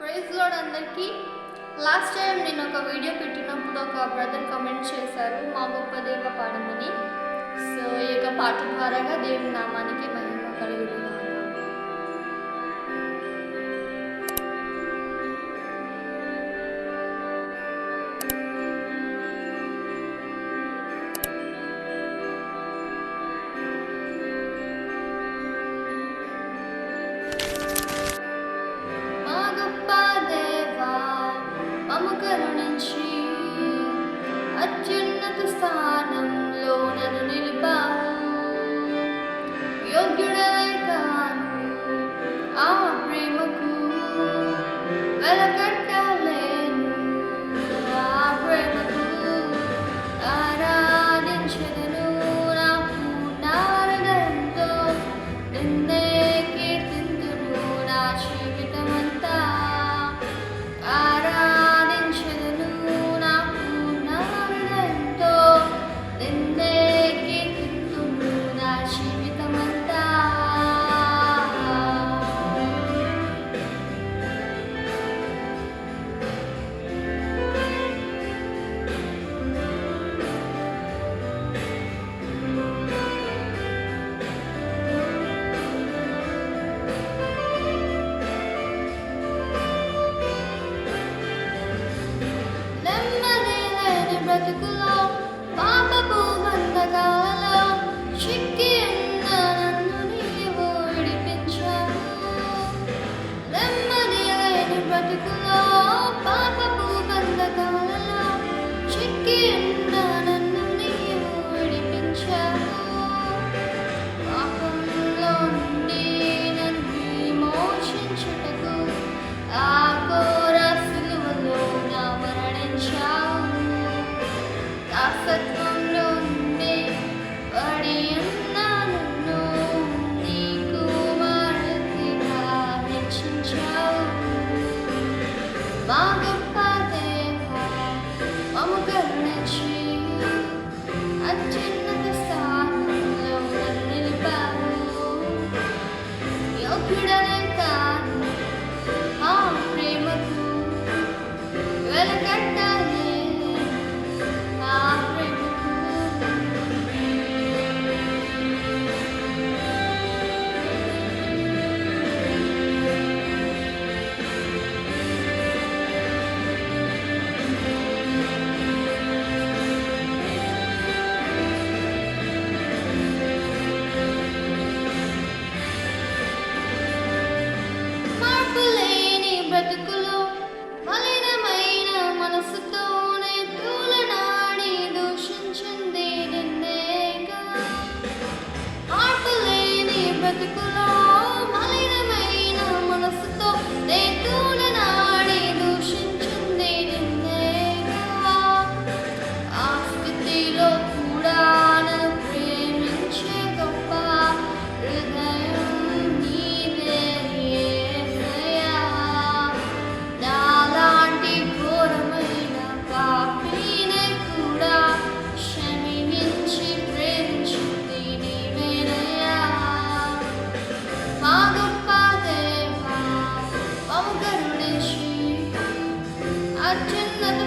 Praise lord అందరికీ. Last time నేను ఒక వీడియో పెట్టినప్పుడు ఒక బ్రదర్ కమెంట్ చేశారు మా గొప్ప దేవ పాడమని. సో ఈ యొక్క పాట ద్వారాగా దేవుని నామానికి మహిమ కలుగును. అత్యున్నత స్థానంలో నన్ను నిలిపావు, యోగ్యుడవై కాను ఆ ప్రేమకు వెలకట్టలేను. ఆ ప్రేమకు ఆరాధించెదను నా పూర్ణారదంతో, నిన్నే కీర్తింతును నా జీవితమంతా. బ్రతుకులో పాపపు బంధకాలలో చిక్కి ఉన్న నన్ను నీవు విడిపించావు. నెమ్మది లేని బ్రతుకులో పాపపు బంధకాలలో చిక్కి ఉన్న నన్ను నీవు విడిపించావు. పాపంలో నుండి నన్ను విమోచించుటకు ఆ ఘోర సిలువలో నా మరణించావు. దాసత్వంలో నుండి పడి ఉన్న నన్ను నీ కుమారునిగా హెచ్చించావు. మా గొప్ప దేవా మమ్ము కరుణించి అత్యున్నత స్థానంలో నన్ను నిలిపావు, యోగ్యుడనే కాను ఆ ప్రేమకు వెలకట్టాలి. బ్రతుకులో మలినమైన మనసుతోనే తూలనాడి దూషించింది నిన్నేగా. మార్పులేని బ్రతుకులో మలినమైన మనసుతో నే తూలనాడి దూషించింది నిన్నేగా. ఆ స్థితిలో కూడా నన్ను ప్రేమించే గొప్ప హృదయం నీదే. అత్యున్నత